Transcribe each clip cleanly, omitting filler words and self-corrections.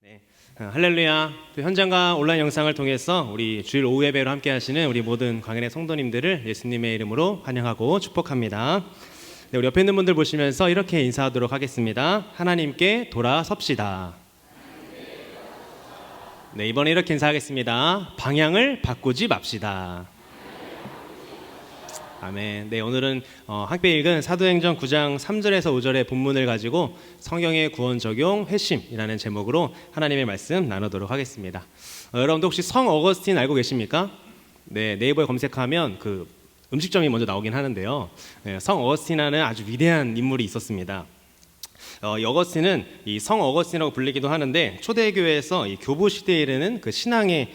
네, 할렐루야. 또 현장과 온라인 영상을 통해서 우리 주일 오후 예배로 함께 하시는 우리 모든 광연의 성도님들을 예수님의 이름으로 환영하고 축복합니다. 네, 우리 옆에 있는 분들 보시면서 이렇게 인사하도록 하겠습니다. 하나님께 돌아섭시다. 네, 이번에 이렇게 인사하겠습니다. 방향을 바꾸지 맙시다. 아멘. 네, 오늘은 함께 읽은 사도행전 9장 3절에서 5절의 본문을 가지고 성경의 구원 적용 회심이라는 제목으로 하나님의 말씀 나누도록 하겠습니다. 여러분도 혹시 성 어거스틴 알고 계십니까? 네, 네이버에 검색하면 그 음식점이 먼저 나오긴 하는데요. 네, 성 어거스틴이라는 아주 위대한 인물이 있었습니다. 이 어거스틴은 이 성 어거스틴이라고 불리기도 하는데 초대교회에서 이 교부 시대에 이르는 그 신앙의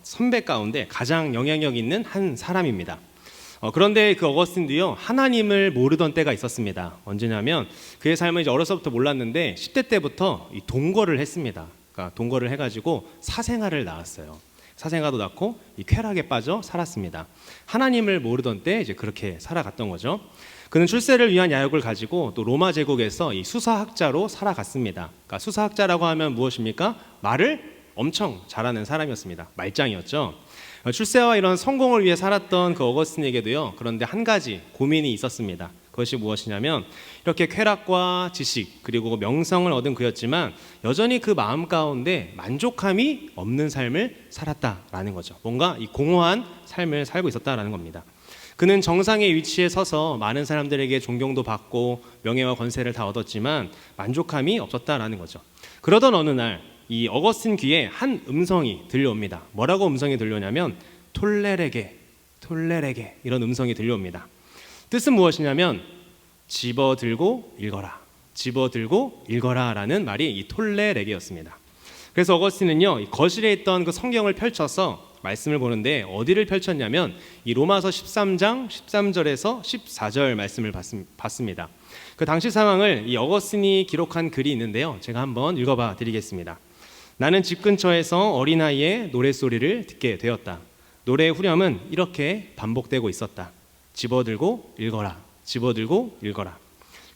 선배 가운데 가장 영향력 있는 한 사람입니다. 그런데 그 어거스틴도요, 하나님을 모르던 때가 있었습니다. 언제냐면 그의 삶은 이제 어려서부터 몰랐는데 10대 때부터 이 동거를 했습니다. 그러니까 동거를 해가지고 사생아를 낳았어요. 사생아도 낳고 이 쾌락에 빠져 살았습니다. 하나님을 모르던 때 이제 그렇게 살아갔던 거죠. 그는 출세를 위한 야욕을 가지고 또 로마 제국에서 이 수사학자로 살아갔습니다. 그러니까 수사학자라고 하면 무엇입니까? 말을 엄청 잘하는 사람이었습니다. 말장이었죠. 출세와 이런 성공을 위해 살았던 그 어거스틴에게도요, 그런데 한 가지 고민이 있었습니다. 그것이 무엇이냐면 이렇게 쾌락과 지식 그리고 명성을 얻은 그였지만 여전히 그 마음 가운데 만족함이 없는 삶을 살았다라는 거죠. 뭔가 이 공허한 삶을 살고 있었다라는 겁니다. 그는 정상의 위치에 서서 많은 사람들에게 존경도 받고 명예와 권세를 다 얻었지만 만족함이 없었다라는 거죠. 그러던 어느 날 이 어거스틴 귀에 한 음성이 들려옵니다. 뭐라고 음성이 들려오냐면 톨레레게 이런 음성이 들려옵니다. 뜻은 무엇이냐면 집어들고 읽어라 라는 말이 이 톨레레게였습니다. 그래서 어거스틴은요, 이 거실에 있던 그 성경을 펼쳐서 말씀을 보는데 어디를 펼쳤냐면 이 로마서 13장 13절에서 14절 말씀을 봤습니다. 그 당시 상황을 이 어거스틴이 기록한 글이 있는데요, 제가 한번 읽어봐 드리겠습니다. 나는 집 근처에서 어린아이의 노랫소리를 듣게 되었다. 노래의 후렴은 이렇게 반복되고 있었다. 집어들고 읽어라.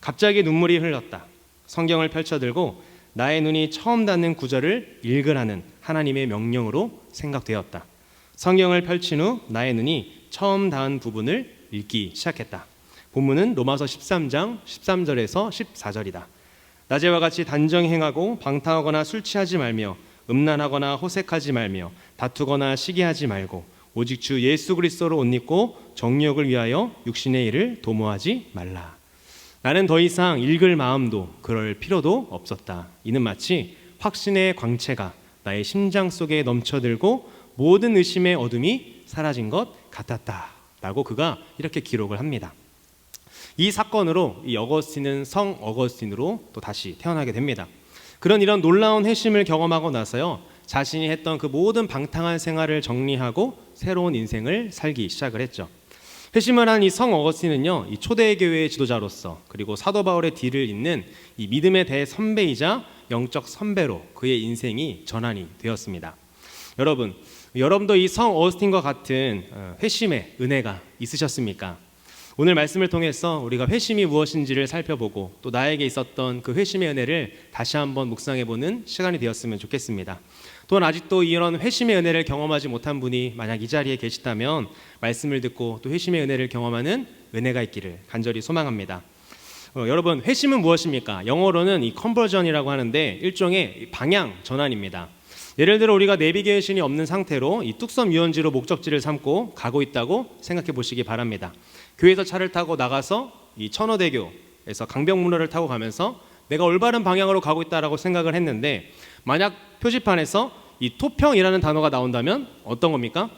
갑자기 눈물이 흘렀다. 성경을 펼쳐들고 나의 눈이 처음 닿는 구절을 읽으라는 하나님의 명령으로 생각되었다. 성경을 펼친 후 나의 눈이 처음 닿은 부분을 읽기 시작했다. 본문은 로마서 13장 13절에서 14절이다. 낮에와 같이 단정히 행하고 방탕하거나 술 취하지 말며 음란하거나 호색하지 말며 다투거나 시기하지 말고 오직 주 예수 그리스도로 옷 입고 정욕을 위하여 육신의 일을 도모하지 말라. 나는 더 이상 읽을 마음도 그럴 필요도 없었다. 이는 마치 확신의 광채가 나의 심장 속에 넘쳐들고 모든 의심의 어둠이 사라진 것 같았다 라고 그가 이렇게 기록을 합니다. 이 사건으로 이 어거스틴은 성 어거스틴으로 또 다시 태어나게 됩니다. 이런 놀라운 회심을 경험하고 나서요, 자신이 했던 그 모든 방탕한 생활을 정리하고 새로운 인생을 살기 시작을 했죠. 회심을 한 이 성 어거스틴은요, 이 초대교회의 지도자로서 그리고 사도 바울의 뒤를 잇는 이 믿음의 대선배이자 영적 선배로 그의 인생이 전환이 되었습니다. 여러분도 이 성 어거스틴과 같은 회심의 은혜가 있으셨습니까? 오늘 말씀을 통해서 우리가 회심이 무엇인지를 살펴보고 또 나에게 있었던 그 회심의 은혜를 다시 한번 묵상해보는 시간이 되었으면 좋겠습니다. 또한 아직도 이런 회심의 은혜를 경험하지 못한 분이 만약 이 자리에 계시다면 말씀을 듣고 또 회심의 은혜를 경험하는 은혜가 있기를 간절히 소망합니다. 여러분, 회심은 무엇입니까? 영어로는 이 컨버전이라고 하는데 일종의 방향 전환입니다. 예를 들어 우리가 내비게이션이 없는 상태로 이 뚝섬 유원지로 목적지를 삼고 가고 있다고 생각해 보시기 바랍니다. 교회에서 차를 타고 나가서 이 천호대교에서 강병문호를 타고 가면서 내가 올바른 방향으로 가고 있다라고 생각을 했는데 만약 표지판에서 이 토평이라는 단어가 나온다면 어떤 겁니까?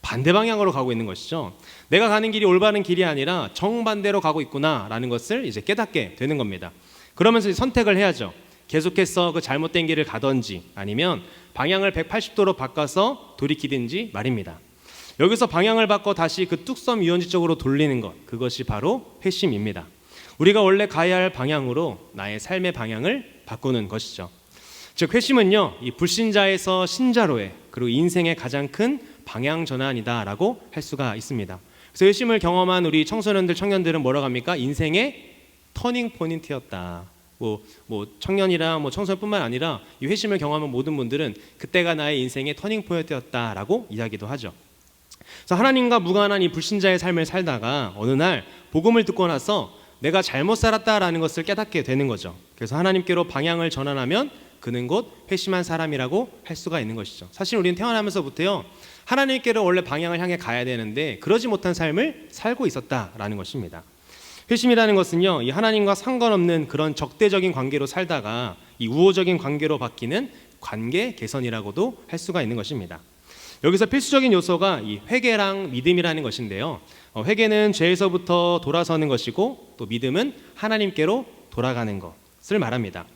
반대 방향으로 가고 있는 것이죠. 내가 가는 길이 올바른 길이 아니라 정반대로 가고 있구나라는 것을 이제 깨닫게 되는 겁니다. 그러면서 선택을 해야죠. 계속해서 그 잘못된 길을 가든지 아니면 방향을 180도로 바꿔서 돌이키든지 말입니다. 여기서 방향을 바꿔 다시 그 뚝섬 유원지 쪽으로 돌리는 것, 그것이 바로 회심입니다. 우리가 원래 가야 할 방향으로 나의 삶의 방향을 바꾸는 것이죠. 즉 회심은요, 이 불신자에서 신자로의 그리고 인생의 가장 큰 방향 전환이다라고 할 수가 있습니다. 그래서 회심을 경험한 우리 청소년들, 청년들은 뭐라고 합니까? 인생의 터닝 포인트였다. 뭐 청년이랑 뭐 청소년뿐만 아니라 이 회심을 경험한 모든 분들은 그때가 나의 인생의 터닝 포인트였다라고 이야기도 하죠. 그래서 하나님과 무관한 이 불신자의 삶을 살다가 어느 날 복음을 듣고 나서 내가 잘못 살았다라는 것을 깨닫게 되는 거죠. 그래서 하나님께로 방향을 전환하면 그는 곧 회심한 사람이라고 할 수가 있는 것이죠. 사실 우리는 태어나면서부터요, 하나님께로 원래 방향을 향해 가야 되는데 그러지 못한 삶을 살고 있었다라는 것입니다. 회심이라는 것은요, 이 하나님과 상관없는 그런 적대적인 관계로 살다가 이 우호적인 관계로 바뀌는 관계 개선이라고도 할 수가 있는 것입니다. 여기서 필수적인 요소가 이 회개랑 믿음이라는 것인데요, 회개는 죄에서부터 돌아서는 것이고 또 믿음은 하나님께로 돌아가는 것을 말합니다.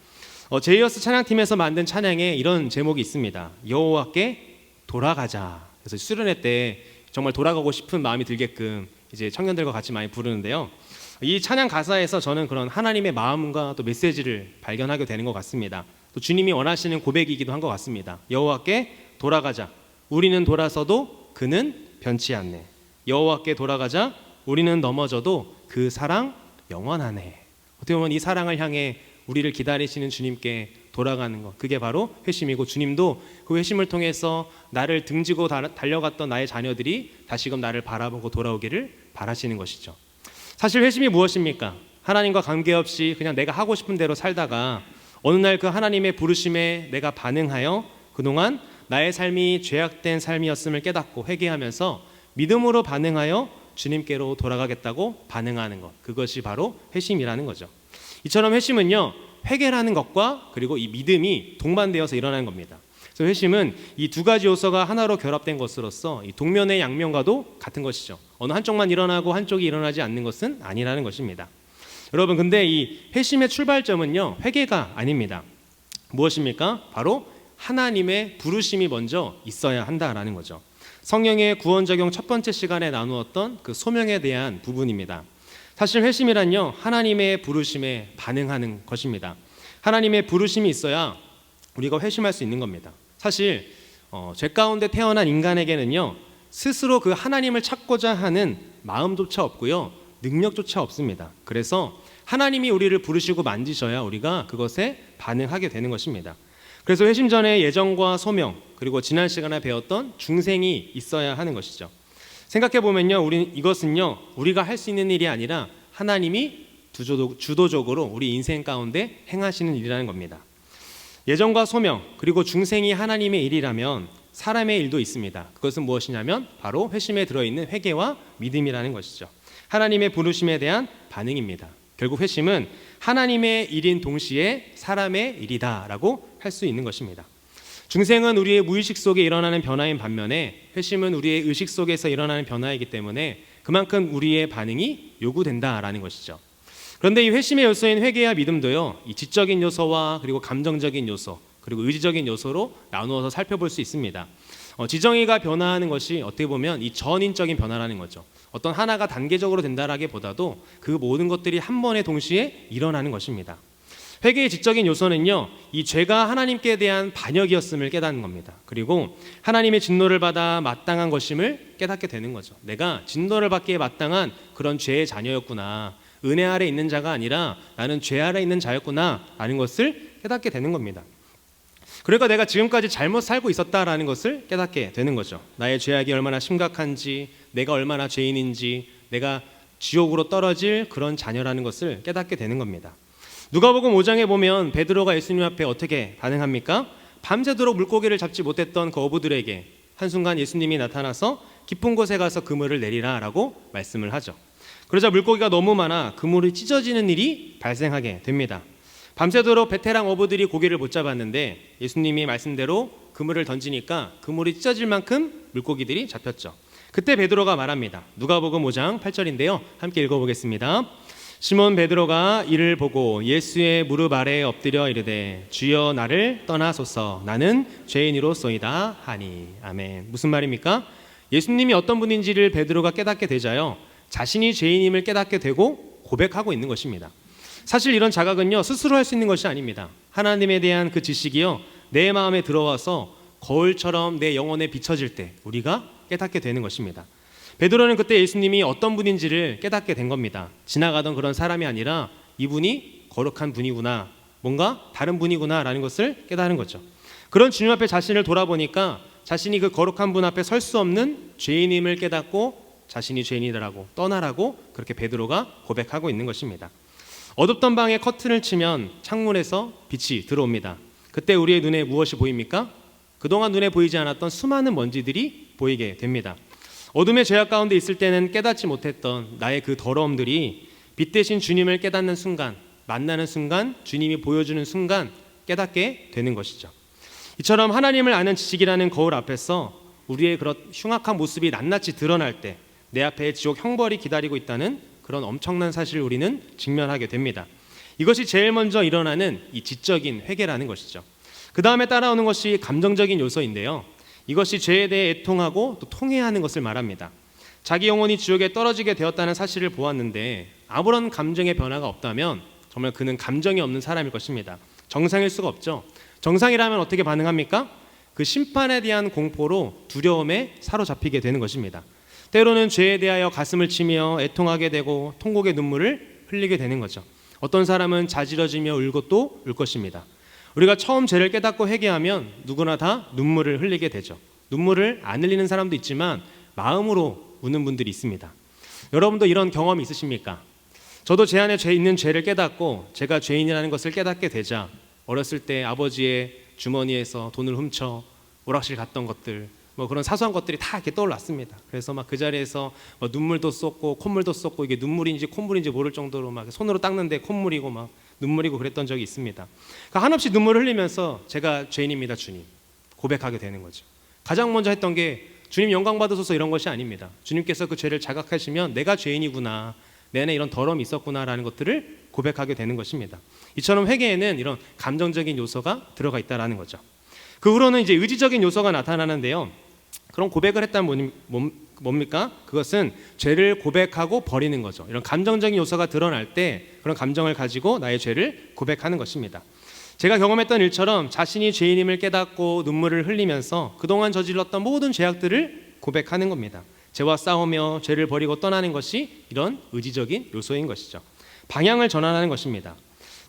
제이어스 찬양팀에서 만든 찬양에 이런 제목이 있습니다. 여호와께 돌아가자. 그래서 수련회 때 정말 돌아가고 싶은 마음이 들게끔 이제 청년들과 같이 많이 부르는데요, 이 찬양 가사에서 저는 그런 하나님의 마음과 또 메시지를 발견하게 되는 것 같습니다. 또 주님이 원하시는 고백이기도 한 것 같습니다. 여호와께 돌아가자. 우리는 돌아서도 그는 변치 않네. 여호와께 돌아가자. 우리는 넘어져도 그 사랑 영원하네. 어떻게 보면 이 사랑을 향해 우리를 기다리시는 주님께 돌아가는 것, 그게 바로 회심이고, 주님도 그 회심을 통해서 나를 등지고 달려갔던 나의 자녀들이 다시금 나를 바라보고 돌아오기를 바라시는 것이죠. 사실 회심이 무엇입니까? 하나님과 관계없이 그냥 내가 하고 싶은 대로 살다가 어느 날 그 하나님의 부르심에 내가 반응하여 그동안 나의 삶이 죄악된 삶이었음을 깨닫고 회개하면서 믿음으로 반응하여 주님께로 돌아가겠다고 반응하는 것, 그것이 바로 회심이라는 거죠. 이처럼 회심은요, 회개라는 것과 그리고 이 믿음이 동반되어서 일어나는 겁니다. 그래서 회심은 이 두 가지 요소가 하나로 결합된 것으로서 이 동면의 양면과도 같은 것이죠. 어느 한쪽만 일어나고 한쪽이 일어나지 않는 것은 아니라는 것입니다. 여러분, 근데 이 회심의 출발점은요, 회개가 아닙니다. 무엇입니까? 바로 하나님의 부르심이 먼저 있어야 한다라는 거죠. 성령의 구원 적용 첫 번째 시간에 나누었던 그 소명에 대한 부분입니다. 사실 회심이란요, 하나님의 부르심에 반응하는 것입니다. 하나님의 부르심이 있어야 우리가 회심할 수 있는 겁니다. 사실 죄 가운데 태어난 인간에게는요, 스스로 그 하나님을 찾고자 하는 마음조차 없고요, 능력조차 없습니다. 그래서 하나님이 우리를 부르시고 만지셔야 우리가 그것에 반응하게 되는 것입니다. 그래서 회심 전에 예정과 소명, 그리고 지난 시간에 배웠던 중생이 있어야 하는 것이죠. 생각해 보면요, 이것은요, 우리가 할 수 있는 일이 아니라 하나님이 주도적으로 우리 인생 가운데 행하시는 일이라는 겁니다. 예정과 소명, 그리고 중생이 하나님의 일이라면 사람의 일도 있습니다. 그것은 무엇이냐면 바로 회심에 들어있는 회개와 믿음이라는 것이죠. 하나님의 부르심에 대한 반응입니다. 결국 회심은 하나님의 일인 동시에 사람의 일이다라고 할 수 있는 것입니다. 중생은 우리의 무의식 속에 일어나는 변화인 반면에 회심은 우리의 의식 속에서 일어나는 변화이기 때문에 그만큼 우리의 반응이 요구된다라는 것이죠. 그런데 이 회심의 요소인 회개와 믿음도요, 이 지적인 요소와 그리고 감정적인 요소, 그리고 의지적인 요소로 나누어서 살펴볼 수 있습니다. 지정의가 변화하는 것이 어떻게 보면 이 전인적인 변화라는 거죠. 어떤 하나가 단계적으로 된다라기보다도 그 모든 것들이 한 번에 동시에 일어나는 것입니다. 회개의 지적인 요소는요, 이 죄가 하나님께 대한 반역이었음을 깨닫는 겁니다. 그리고 하나님의 진노를 받아 마땅한 것임을 깨닫게 되는 거죠. 내가 진노를 받기에 마땅한 그런 죄의 자녀였구나, 은혜 아래 있는 자가 아니라 나는 죄 아래 있는 자였구나 라는 것을 깨닫게 되는 겁니다. 그러니까 내가 지금까지 잘못 살고 있었다라는 것을 깨닫게 되는 거죠. 나의 죄악이 얼마나 심각한지, 내가 얼마나 죄인인지, 내가 지옥으로 떨어질 그런 자녀라는 것을 깨닫게 되는 겁니다. 누가복음 5장에 보면 베드로가 예수님 앞에 어떻게 반응합니까? 밤새도록 물고기를 잡지 못했던 그 어부들에게 한순간 예수님이 나타나서 깊은 곳에 가서 그물을 내리라 라고 말씀을 하죠. 그러자 물고기가 너무 많아 그물이 찢어지는 일이 발생하게 됩니다. 밤새도록 베테랑 어부들이 고기를 못 잡았는데 예수님이 말씀대로 그물을 던지니까 그물이 찢어질 만큼 물고기들이 잡혔죠. 그때 베드로가 말합니다. 누가복음 5장 8절인데요. 함께 읽어보겠습니다. 시몬 베드로가 이를 보고 예수의 무릎 아래에 엎드려 이르되 주여 나를 떠나소서 나는 죄인이로소이다 하니. 아멘. 무슨 말입니까? 예수님이 어떤 분인지를 베드로가 깨닫게 되자요, 자신이 죄인임을 깨닫게 되고 고백하고 있는 것입니다. 사실 이런 자각은요, 스스로 할 수 있는 것이 아닙니다. 하나님에 대한 그 지식이요, 내 마음에 들어와서 거울처럼 내 영혼에 비춰질 때 우리가 깨닫게 되는 것입니다. 베드로는 그때 예수님이 어떤 분인지를 깨닫게 된 겁니다. 지나가던 그런 사람이 아니라 이분이 거룩한 분이구나, 뭔가 다른 분이구나라는 것을 깨달은 거죠. 그런 주님 앞에 자신을 돌아보니까 자신이 그 거룩한 분 앞에 설 수 없는 죄인임을 깨닫고 자신이 죄인이라고 떠나라고 그렇게 베드로가 고백하고 있는 것입니다. 어둡던 방에 커튼을 치면 창문에서 빛이 들어옵니다. 그때 우리의 눈에 무엇이 보입니까? 그동안 눈에 보이지 않았던 수많은 먼지들이 보이게 됩니다. 어둠의 죄악 가운데 있을 때는 깨닫지 못했던 나의 그 더러움들이 빛 대신 주님을 깨닫는 순간, 만나는 순간, 주님이 보여주는 순간 깨닫게 되는 것이죠. 이처럼 하나님을 아는 지식이라는 거울 앞에서 우리의 그런 흉악한 모습이 낱낱이 드러날 때 내 앞에 지옥 형벌이 기다리고 있다는 그런 엄청난 사실을 우리는 직면하게 됩니다. 이것이 제일 먼저 일어나는 이 지적인 회개라는 것이죠. 그 다음에 따라오는 것이 감정적인 요소인데요. 이것이 죄에 대해 애통하고 또 통회하는 것을 말합니다. 자기 영혼이 지옥에 떨어지게 되었다는 사실을 보았는데 아무런 감정의 변화가 없다면 정말 그는 감정이 없는 사람일 것입니다. 정상일 수가 없죠. 정상이라면 어떻게 반응합니까? 그 심판에 대한 공포로 두려움에 사로잡히게 되는 것입니다. 때로는 죄에 대하여 가슴을 치며 애통하게 되고 통곡의 눈물을 흘리게 되는 거죠. 어떤 사람은 자지러지며 울고 또 울 것입니다. 우리가 처음 죄를 깨닫고 회개하면 누구나 다 눈물을 흘리게 되죠. 눈물을 안 흘리는 사람도 있지만 마음으로 우는 분들이 있습니다. 여러분도 이런 경험이 있으십니까? 저도 제 안에 있는 죄를 깨닫고 제가 죄인이라는 것을 깨닫게 되자 어렸을 때 아버지의 주머니에서 돈을 훔쳐 오락실 갔던 것들, 그런 사소한 것들이 다 이렇게 떠올랐습니다. 그래서 막 그 자리에서 눈물도 쏟고 콧물도 쏟고 이게 눈물인지 콧물인지 모를 정도로 막 손으로 닦는데 콧물이고 막 눈물이고 그랬던 적이 있습니다. 그러니까 한없이 눈물을 흘리면서 제가 죄인입니다, 주님, 고백하게 되는 거죠. 가장 먼저 했던 게 주님 영광 받으소서 이런 것이 아닙니다. 주님께서 그 죄를 자각하시면 내가 죄인이구나, 내 안에 이런 더러움이 있었구나라는 것들을 고백하게 되는 것입니다. 이처럼 회개에는 이런 감정적인 요소가 들어가 있다라는 거죠. 그 후로는 이제 의지적인 요소가 나타나는데요. 그런 고백을 했다면 뭡니까? 그것은 죄를 고백하고 버리는 거죠. 이런 감정적인 요소가 드러날 때 그런 감정을 가지고 나의 죄를 고백하는 것입니다. 제가 경험했던 일처럼 자신이 죄인임을 깨닫고 눈물을 흘리면서 그동안 저질렀던 모든 죄악들을 고백하는 겁니다. 죄와 싸우며 죄를 버리고 떠나는 것이 이런 의지적인 요소인 것이죠. 방향을 전환하는 것입니다.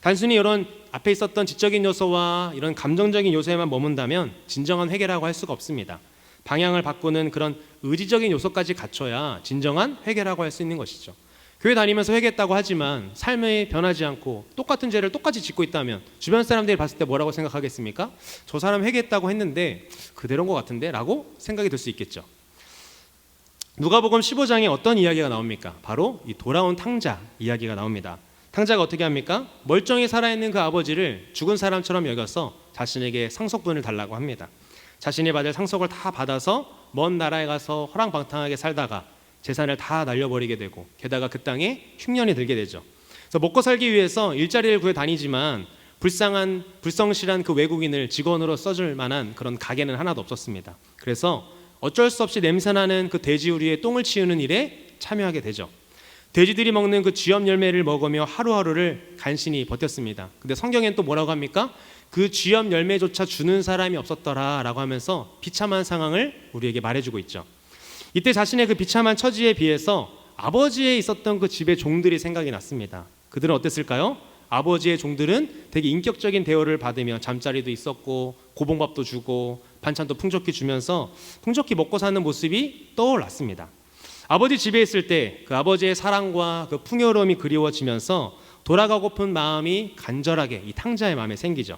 단순히 이런 앞에 있었던 지적인 요소와 이런 감정적인 요소에만 머문다면 진정한 회개라고 할 수가 없습니다. 방향을 바꾸는 그런 의지적인 요소까지 갖춰야 진정한 회개라고 할 수 있는 것이죠. 교회 다니면서 회개했다고 하지만 삶이 변하지 않고 똑같은 죄를 똑같이 짓고 있다면 주변 사람들이 봤을 때 뭐라고 생각하겠습니까? 저 사람 회개했다고 했는데 그대로인 것 같은데? 라고 생각이 들 수 있겠죠. 누가복음 15장에 어떤 이야기가 나옵니까? 바로 이 돌아온 탕자 이야기가 나옵니다. 탕자가 어떻게 합니까? 멀쩡히 살아있는 그 아버지를 죽은 사람처럼 여겨서 자신에게 상속분을 달라고 합니다. 자신이 받을 상속을 다 받아서 먼 나라에 가서 허랑방탕하게 살다가 재산을 다 날려버리게 되고 게다가 그 땅에 흉년이 들게 되죠. 그래서 먹고 살기 위해서 일자리를 구해 다니지만 불성실한 그 외국인을 직원으로 써줄 만한 그런 가게는 하나도 없었습니다. 그래서 어쩔 수 없이 냄새나는 그 돼지우리의 똥을 치우는 일에 참여하게 되죠. 돼지들이 먹는 그 쥐염 열매를 먹으며 하루하루를 간신히 버텼습니다. 근데 성경엔 또 뭐라고 합니까? 그 쥐염 열매조차 주는 사람이 없었더라 라고 하면서 비참한 상황을 우리에게 말해주고 있죠. 이때 자신의 그 비참한 처지에 비해서 아버지에 있었던 그 집의 종들이 생각이 났습니다. 그들은 어땠을까요? 아버지의 종들은 되게 인격적인 대우를 받으며 잠자리도 있었고 고봉밥도 주고 반찬도 풍족히 주면서 풍족히 먹고 사는 모습이 떠올랐습니다. 아버지 집에 있을 때 그 아버지의 사랑과 그 풍요로움이 그리워지면서 돌아가고픈 마음이 간절하게 이 탕자의 마음에 생기죠.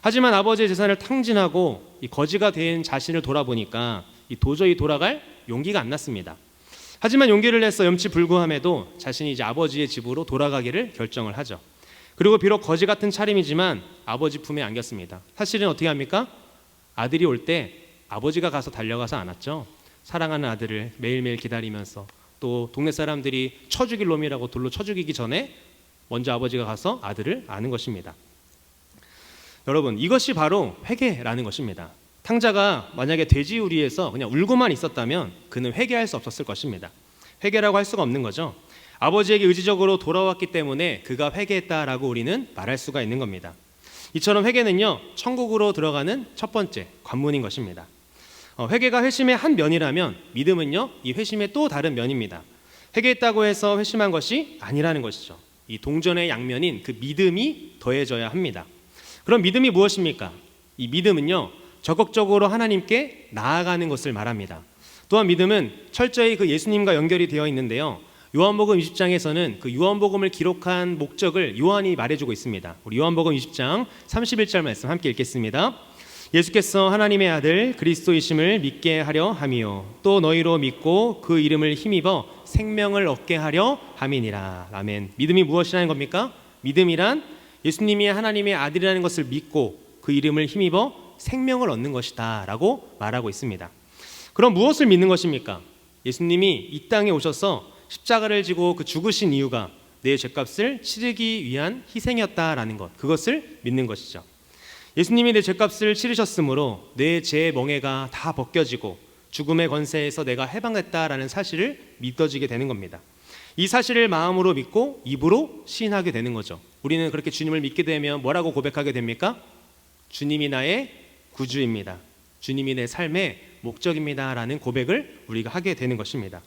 하지만 아버지의 재산을 탕진하고 이 거지가 된 자신을 돌아보니까 이 도저히 돌아갈 용기가 안 났습니다. 하지만 용기를 내서 염치불구함에도 자신이 이제 아버지의 집으로 돌아가기를 결정을 하죠. 그리고 비록 거지 같은 차림이지만 아버지 품에 안겼습니다. 사실은 어떻게 합니까? 아들이 올 때 아버지가 가서 달려가서 안았죠. 사랑하는 아들을 매일매일 기다리면서 또 동네 사람들이 쳐 죽일 놈이라고 돌로 쳐 죽이기 전에 먼저 아버지가 가서 아들을 아는 것입니다. 여러분, 이것이 바로 회개라는 것입니다. 탕자가 만약에 돼지우리에서 그냥 울고만 있었다면 그는 회개할 수 없었을 것입니다. 회개라고 할 수가 없는 거죠. 아버지에게 의지적으로 돌아왔기 때문에 그가 회개했다라고 우리는 말할 수가 있는 겁니다. 이처럼 회개는요, 천국으로 들어가는 첫 번째 관문인 것입니다. 회개가 회심의 한 면이라면 믿음은요, 이 회심의 또 다른 면입니다. 회개했다고 해서 회심한 것이 아니라는 것이죠. 이 동전의 양면인 그 믿음이 더해져야 합니다. 그럼 믿음이 무엇입니까? 이 믿음은요, 적극적으로 하나님께 나아가는 것을 말합니다. 또한 믿음은 철저히 그 예수님과 연결이 되어 있는데요, 요한복음 20장에서는 그 요한복음을 기록한 목적을 요한이 말해주고 있습니다. 우리 요한복음 20장 31절 말씀 함께 읽겠습니다. 예수께서 하나님의 아들 그리스도이심을 믿게 하려 함이요 또 너희로 믿고 그 이름을 힘입어 생명을 얻게 하려 함이니라. 아멘. 믿음이 무엇이라는 겁니까? 믿음이란 예수님이 하나님의 아들이라는 것을 믿고 그 이름을 힘입어 생명을 얻는 것이다 라고 말하고 있습니다. 그럼 무엇을 믿는 것입니까? 예수님이 이 땅에 오셔서 십자가를 지고 그 죽으신 이유가 내 죄값을 치르기 위한 희생이었다라는 것, 그것을 믿는 것이죠. 예수님이 내 죄값을 치르셨으므로 내 죄의 멍에가 다 벗겨지고 죽음의 권세에서 내가 해방됐다라는 사실을 믿어지게 되는 겁니다. 이 사실을 마음으로 믿고 입으로 시인하게 되는 거죠. 우리는 그렇게 주님을 믿게 되면 뭐라고 고백하게 됩니까? 주님이 나의 구주입니다. 주님이 내 삶의 목적입니다 라는 고백을 우리가 하게 되는 것입니다.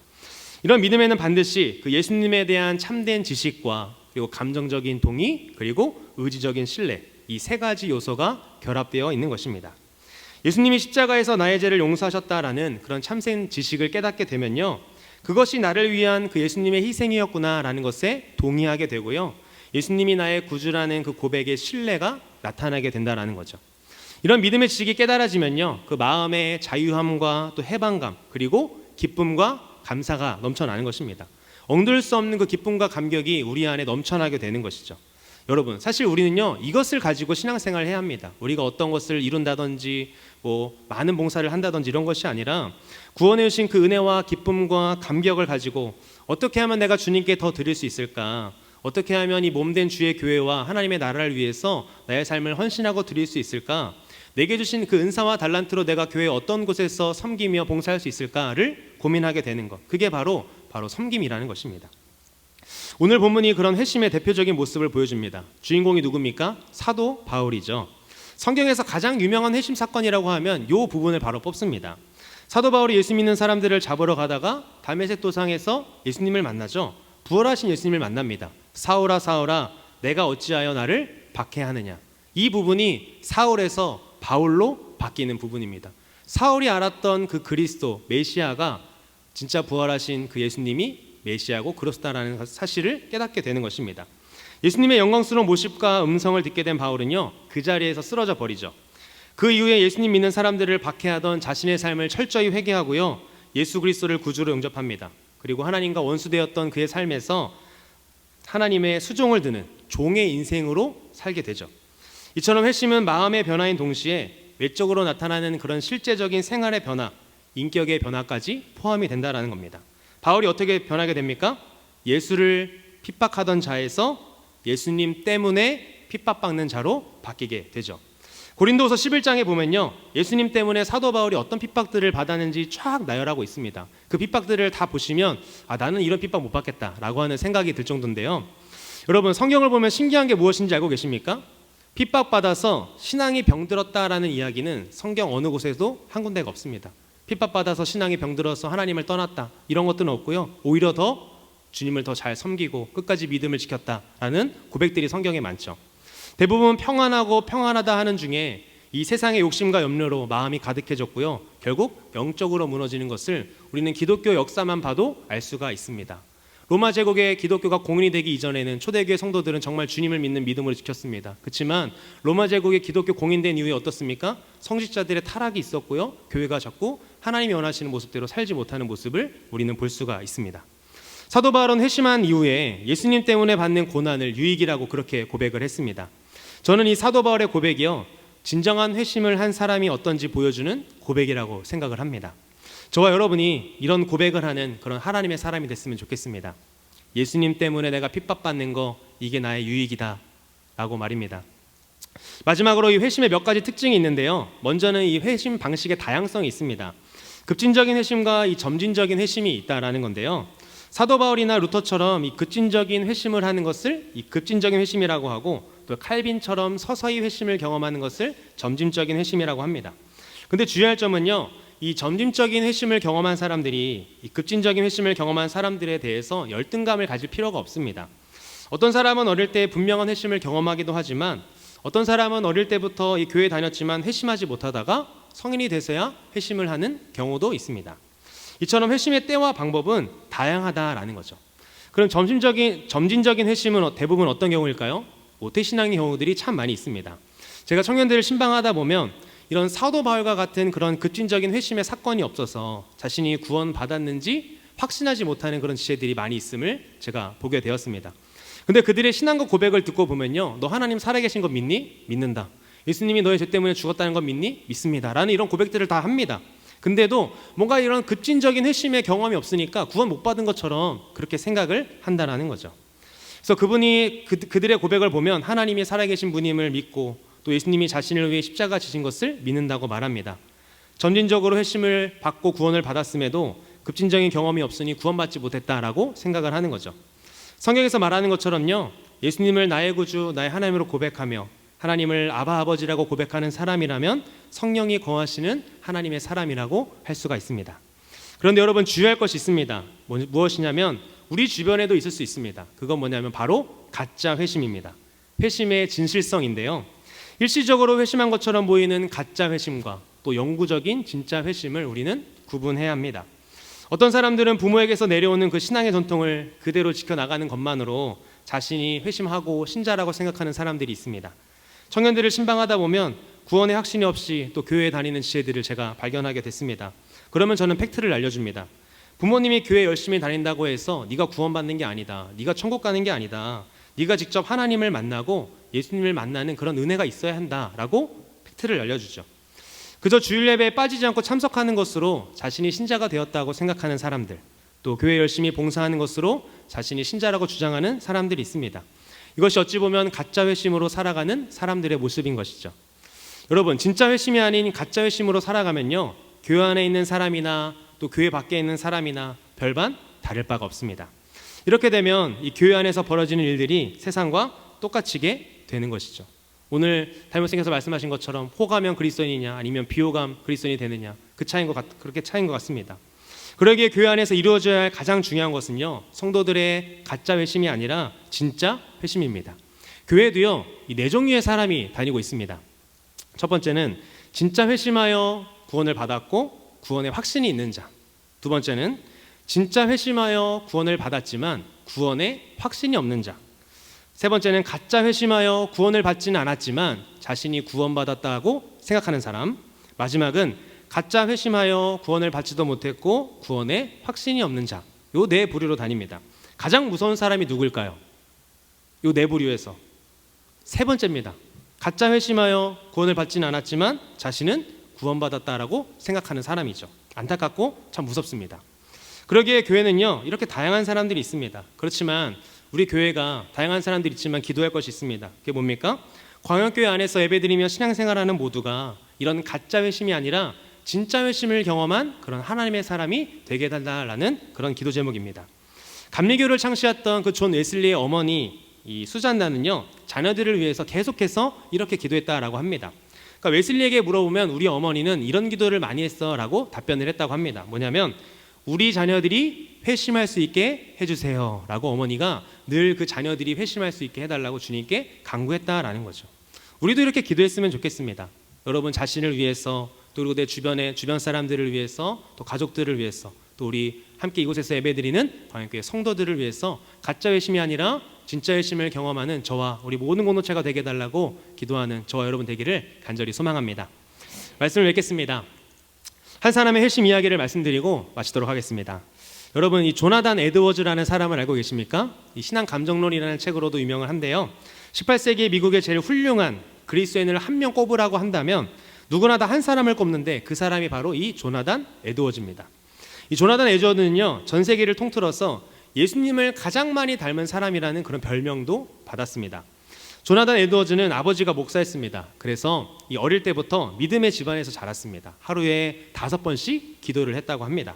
이런 믿음에는 반드시 그 예수님에 대한 참된 지식과 그리고 감정적인 동의 그리고 의지적인 신뢰, 이 세 가지 요소가 결합되어 있는 것입니다. 예수님이 십자가에서 나의 죄를 용서하셨다라는 그런 참된 지식을 깨닫게 되면요, 그것이 나를 위한 그 예수님의 희생이었구나라는 것에 동의하게 되고요, 예수님이 나의 구주라는 그 고백의 신뢰가 나타나게 된다라는 거죠. 이런 믿음의 지식이 깨달아지면요, 그 마음의 자유함과 또 해방감 그리고 기쁨과 감사가 넘쳐나는 것입니다. 엉들 수 없는 그 기쁨과 감격이 우리 안에 넘쳐나게 되는 것이죠. 여러분, 사실 우리는요, 이것을 가지고 신앙생활을 해야 합니다. 우리가 어떤 것을 이룬다든지 많은 봉사를 한다든지 이런 것이 아니라 구원해 주신 그 은혜와 기쁨과 감격을 가지고 어떻게 하면 내가 주님께 더 드릴 수 있을까, 어떻게 하면 이 몸된 주의 교회와 하나님의 나라를 위해서 나의 삶을 헌신하고 드릴 수 있을까, 내게 주신 그 은사와 달란트로 내가 교회 어떤 곳에서 섬기며 봉사할 수 있을까를 고민하게 되는 것, 그게 바로 섬김이라는 것입니다. 오늘 본문이 그런 회심의 대표적인 모습을 보여줍니다. 주인공이 누굽니까? 사도 바울이죠. 성경에서 가장 유명한 회심 사건이라고 하면 이 부분을 바로 뽑습니다. 사도 바울이 예수 믿는 사람들을 잡으러 가다가 다메섹 도상에서 예수님을 만나죠. 부활하신 예수님을 만납니다. 사울아 사울아 내가 어찌하여 나를 박해하느냐. 이 부분이 사울에서 바울로 바뀌는 부분입니다. 사울이 알았던 그 그리스도 메시아가 진짜 부활하신 그 예수님이 메시아고 그리스도라는 사실을 깨닫게 되는 것입니다. 예수님의 영광스러운 모습과 음성을 듣게 된 바울은요, 그 자리에서 쓰러져 버리죠. 그 이후에 예수님 믿는 사람들을 박해하던 자신의 삶을 철저히 회개하고요, 예수 그리스도를 구주로 영접합니다. 그리고 하나님과 원수되었던 그의 삶에서 하나님의 수종을 드는 종의 인생으로 살게 되죠. 이처럼 회심은 마음의 변화인 동시에 외적으로 나타나는 그런 실제적인 생활의 변화, 인격의 변화까지 포함이 된다는 겁니다. 바울이 어떻게 변하게 됩니까? 예수를 핍박하던 자에서 예수님 때문에 핍박받는 자로 바뀌게 되죠. 고린도후서 11장에 보면요, 예수님 때문에 사도 바울이 어떤 핍박들을 받았는지 쫙 나열하고 있습니다. 그 핍박들을 다 보시면 나는 이런 핍박 못 받겠다라고 하는 생각이 들 정도인데요. 여러분, 성경을 보면 신기한 게 무엇인지 알고 계십니까? 핍박받아서 신앙이 병들었다라는 이야기는 성경 어느 곳에도 한 군데가 없습니다. 핍박받아서 신앙이 병들어서 하나님을 떠났다 이런 것들은 없고요, 오히려 더 주님을 더 잘 섬기고 끝까지 믿음을 지켰다라는 고백들이 성경에 많죠. 대부분 평안하고 평안하다 하는 중에 이 세상의 욕심과 염려로 마음이 가득해졌고요, 결국 영적으로 무너지는 것을 우리는 기독교 역사만 봐도 알 수가 있습니다. 로마 제국의 기독교가 공인이 되기 이전에는 초대교회 성도들은 정말 주님을 믿는 믿음으로 지켰습니다. 그렇지만 로마 제국의 기독교 공인된 이후에 어떻습니까? 성직자들의 타락이 있었고요, 교회가 자꾸 하나님이 원하시는 모습대로 살지 못하는 모습을 우리는 볼 수가 있습니다. 사도 바울은 회심한 이후에 예수님 때문에 받는 고난을 유익이라고 그렇게 고백을 했습니다. 저는 이 사도 바울의 고백이요, 진정한 회심을 한 사람이 어떤지 보여주는 고백이라고 생각을 합니다. 저와 여러분이 이런 고백을 하는 그런 하나님의 사람이 됐으면 좋겠습니다. 예수님 때문에 내가 핍박받는 거, 이게 나의 유익이다 라고 말입니다. 마지막으로 이 회심의 몇 가지 특징이 있는데요, 먼저는 이 회심 방식의 다양성이 있습니다. 급진적인 회심과 이 점진적인 회심이 있다라는 건데요, 사도 바울이나 루터처럼 이 급진적인 회심을 하는 것을 이 급진적인 회심이라고 하고, 또 칼빈처럼 서서히 회심을 경험하는 것을 점진적인 회심이라고 합니다. 근데 주의할 점은요, 이 점진적인 회심을 경험한 사람들이 이 급진적인 회심을 경험한 사람들에 대해서 열등감을 가질 필요가 없습니다. 어떤 사람은 어릴 때 분명한 회심을 경험하기도 하지만 어떤 사람은 어릴 때부터 이 교회 다녔지만 회심하지 못하다가 성인이 돼서야 회심을 하는 경우도 있습니다. 이처럼 회심의 때와 방법은 다양하다라는 거죠. 그럼 점진적인 회심은 대부분 어떤 경우일까요? 모태신앙의 경우들이 참 많이 있습니다. 제가 청년들을 신방하다 보면 이런 사도 바울과 같은 그런 급진적인 회심의 사건이 없어서 자신이 구원받았는지 확신하지 못하는 그런 지체들이 많이 있음을 제가 보게 되었습니다. 근데 그들의 신앙과 고백을 듣고 보면요, 너 하나님 살아계신 거 믿니? 믿는다. 예수님이 너의 죄 때문에 죽었다는 건 믿니? 믿습니다. 라는 이런 고백들을 다 합니다. 근데도 뭔가 이런 급진적인 회심의 경험이 없으니까 구원 못 받은 것처럼 그렇게 생각을 한다는 거죠. 그래서 그분이 그들의 고백을 보면 하나님이 살아계신 분임을 믿고 또 예수님이 자신을 위해 십자가 지신 것을 믿는다고 말합니다. 점진적으로 회심을 받고 구원을 받았음에도 급진적인 경험이 없으니 구원받지 못했다라고 생각을 하는 거죠. 성경에서 말하는 것처럼요, 예수님을 나의 구주, 나의 하나님으로 고백하며 하나님을 아바 아버지라고 고백하는 사람이라면 성령이 거하시는 하나님의 사람이라고 할 수가 있습니다. 그런데 여러분, 주의할 것이 있습니다. 무엇이냐면 우리 주변에도 있을 수 있습니다. 그건 뭐냐면 바로 가짜 회심입니다. 회심의 진실성인데요, 일시적으로 회심한 것처럼 보이는 가짜 회심과 또 영구적인 진짜 회심을 우리는 구분해야 합니다. 어떤 사람들은 부모에게서 내려오는 그 신앙의 전통을 그대로 지켜나가는 것만으로 자신이 회심하고 신자라고 생각하는 사람들이 있습니다. 청년들을 신방하다 보면 구원의 확신이 없이 또 교회에 다니는 지체들을 제가 발견하게 됐습니다. 그러면 저는 팩트를 알려줍니다. 부모님이 교회 열심히 다닌다고 해서 네가 구원받는 게 아니다, 네가 천국 가는 게 아니다, 네가 직접 하나님을 만나고 예수님을 만나는 그런 은혜가 있어야 한다라고 팩트를 알려주죠. 그저 주일 예배에 빠지지 않고 참석하는 것으로 자신이 신자가 되었다고 생각하는 사람들, 또 교회 열심히 봉사하는 것으로 자신이 신자라고 주장하는 사람들이 있습니다. 이것이 어찌 보면 가짜 회심으로 살아가는 사람들의 모습인 것이죠. 여러분, 진짜 회심이 아닌 가짜 회심으로 살아가면요, 교회 안에 있는 사람이나 또 교회 밖에 있는 사람이나 별반 다를 바가 없습니다. 이렇게 되면 이 교회 안에서 벌어지는 일들이 세상과 똑같이게 되는 것이죠. 오늘 달모님께서 말씀하신 것처럼 호가면 그리스도인이냐 아니면 비호감 그리스도인이 되느냐, 그렇게 차이인 것 같습니다. 그러기에 교회 안에서 이루어져야 할 가장 중요한 것은요, 성도들의 가짜 회심이 아니라 진짜 회심입니다. 교회도요, 이 네 종류의 사람이 다니고 있습니다. 첫 번째는 진짜 회심하여 구원을 받았고 구원의 확신이 있는 자. 두 번째는 진짜 회심하여 구원을 받았지만 구원의 확신이 없는 자. 세 번째는 가짜 회심하여 구원을 받지는 않았지만 자신이 구원받았다고 생각하는 사람. 마지막은 가짜 회심하여 구원을 받지도 못했고 구원에 확신이 없는 자. 요 네 부류로 다닙니다. 가장 무서운 사람이 누구일까요? 요 네 부류에서 세 번째입니다. 가짜 회심하여 구원을 받지는 않았지만 자신은 구원받았다라고 생각하는 사람이죠. 안타깝고 참 무섭습니다. 그러기에 교회는요, 이렇게 다양한 사람들이 있습니다. 그렇지만 우리 교회가 다양한 사람들이 있지만 기도할 것이 있습니다. 그게 뭡니까? 광역교회 안에서 예배드리며 신앙생활하는 모두가 이런 가짜 회심이 아니라 진짜 회심을 경험한 그런 하나님의 사람이 되게 해달라는 그런 기도 제목입니다. 감리교를 창시했던 그 존 웨슬리의 어머니 이 수잔나는요, 자녀들을 위해서 계속해서 이렇게 기도했다라고 합니다. 그러니까 웨슬리에게 물어보면 우리 어머니는 이런 기도를 많이 했어라고 답변을 했다고 합니다. 뭐냐면 우리 자녀들이 회심할 수 있게 해주세요 라고 어머니가 늘 그 자녀들이 회심할 수 있게 해달라고 주님께 간구했다라는 거죠. 우리도 이렇게 기도했으면 좋겠습니다. 여러분 자신을 위해서, 또 그리고 내 주변 사람들을 위해서, 또 가족들을 위해서, 또 우리 함께 이곳에서 예배드리는 광역교회 성도들을 위해서 가짜 회심이 아니라 진짜 회심을 경험하는 저와 우리 모든 공동체가 되게 해달라고 기도하는 저와 여러분 되기를 간절히 소망합니다. 말씀을 맺겠습니다. 한 사람의 회심 이야기를 말씀드리고 마치도록 하겠습니다. 여러분, 이 조나단 에드워즈라는 사람을 알고 계십니까? 이 신앙 감정론이라는 책으로도 유명을 한데요, 18세기 미국의 제일 훌륭한 그리스도인을 한 명 꼽으라고 한다면 누구나 다 한 사람을 꼽는데 그 사람이 바로 이 조나단 에드워즈입니다. 이 조나단 에드워즈는요, 전 세계를 통틀어서 예수님을 가장 많이 닮은 사람이라는 그런 별명도 받았습니다. 조나단 에드워즈는 아버지가 목사였습니다. 그래서 이 어릴 때부터 믿음의 집안에서 자랐습니다. 하루에 5번씩 기도를 했다고 합니다.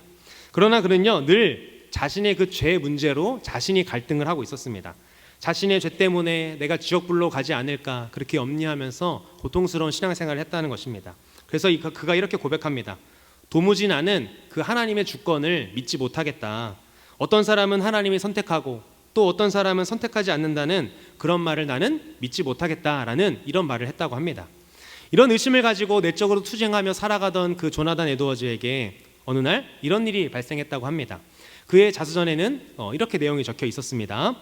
그러나 그는요, 늘 자신의 그 죄 문제로 자신이 갈등을 하고 있었습니다. 자신의 죄 때문에 내가 지옥불로 가지 않을까 그렇게 염려하면서 고통스러운 신앙생활을 했다는 것입니다. 그래서 그가 이렇게 고백합니다. 도무지 나는 그 하나님의 주권을 믿지 못하겠다. 어떤 사람은 하나님이 선택하고 또 어떤 사람은 선택하지 않는다는 그런 말을 나는 믿지 못하겠다라는 이런 말을 했다고 합니다. 이런 의심을 가지고 내적으로 투쟁하며 살아가던 그 조나단 에드워즈에게 어느 날 이런 일이 발생했다고 합니다. 그의 자서전에는 이렇게 내용이 적혀 있었습니다.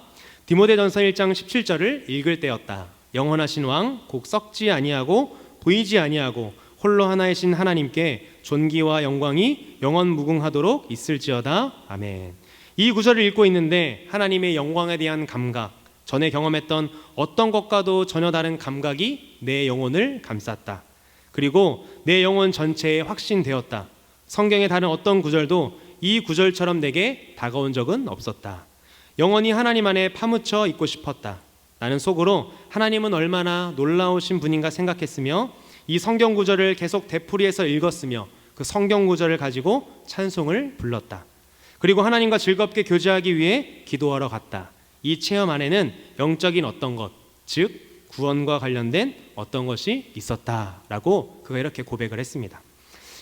디모데전서 1장 17절을 읽을 때였다. 영원하신 왕 곧 썩지 아니하고 보이지 아니하고 홀로 하나이신 하나님께 존귀와 영광이 영원 무궁하도록 있을지어다. 아멘. 이 구절을 읽고 있는데 하나님의 영광에 대한 감각, 전에 경험했던 어떤 것과도 전혀 다른 감각이 내 영혼을 감쌌다. 그리고 내 영혼 전체에 확신되었다. 성경의 다른 어떤 구절도 이 구절처럼 내게 다가온 적은 없었다. 영원히 하나님 안에 파묻혀 있고 싶었다. 나는 속으로 하나님은 얼마나 놀라우신 분인가 생각했으며 이 성경 구절을 계속 되풀이해서 읽었으며 그 성경 구절을 가지고 찬송을 불렀다. 그리고 하나님과 즐겁게 교제하기 위해 기도하러 갔다. 이 체험 안에는 영적인 어떤 것, 즉 구원과 관련된 어떤 것이 있었다라고 그가 이렇게 고백을 했습니다.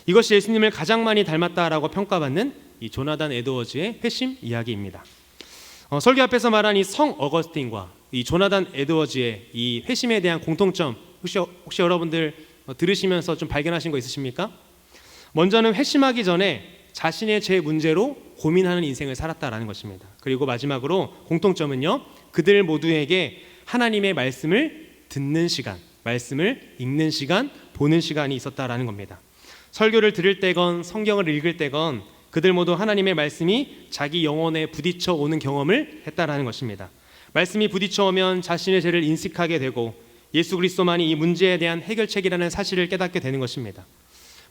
이것이 예수님을 가장 많이 닮았다라고 평가받는 이 조나단 에드워즈의 회심 이야기입니다. 설교 앞에서 말한 이 성 어거스틴과 이 조나단 에드워즈의 이 회심에 대한 공통점 혹시 여러분들 들으시면서 좀 발견하신 거 있으십니까? 먼저는 회심하기 전에 자신의 죄 문제로 고민하는 인생을 살았다라는 것입니다. 그리고 마지막으로 공통점은요, 그들 모두에게 하나님의 말씀을 듣는 시간, 말씀을 읽는 시간, 보는 시간이 있었다라는 겁니다. 설교를 들을 때건 성경을 읽을 때건 그들 모두 하나님의 말씀이 자기 영혼에 부딪혀 오는 경험을 했다라는 것입니다. 말씀이 부딪혀 오면 자신의 죄를 인식하게 되고 예수 그리스도만이 이 문제에 대한 해결책이라는 사실을 깨닫게 되는 것입니다.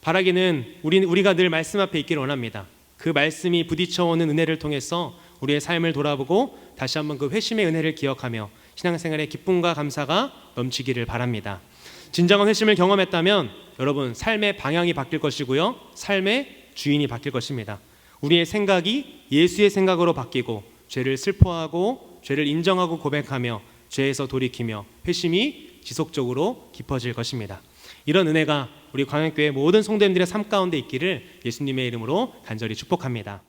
바라기는 우리가 늘 말씀 앞에 있기를 원합니다. 그 말씀이 부딪혀 오는 은혜를 통해서 우리의 삶을 돌아보고 다시 한번 그 회심의 은혜를 기억하며 신앙생활의 기쁨과 감사가 넘치기를 바랍니다. 진정한 회심을 경험했다면 여러분 삶의 방향이 바뀔 것이고요, 삶의 주인이 바뀔 것입니다. 우리의 생각이 예수의 생각으로 바뀌고 죄를 슬퍼하고 죄를 인정하고 고백하며 죄에서 돌이키며 회심이 지속적으로 깊어질 것입니다. 이런 은혜가 우리 광역교회 모든 성도님들의 삶 가운데 있기를 예수님의 이름으로 간절히 축복합니다.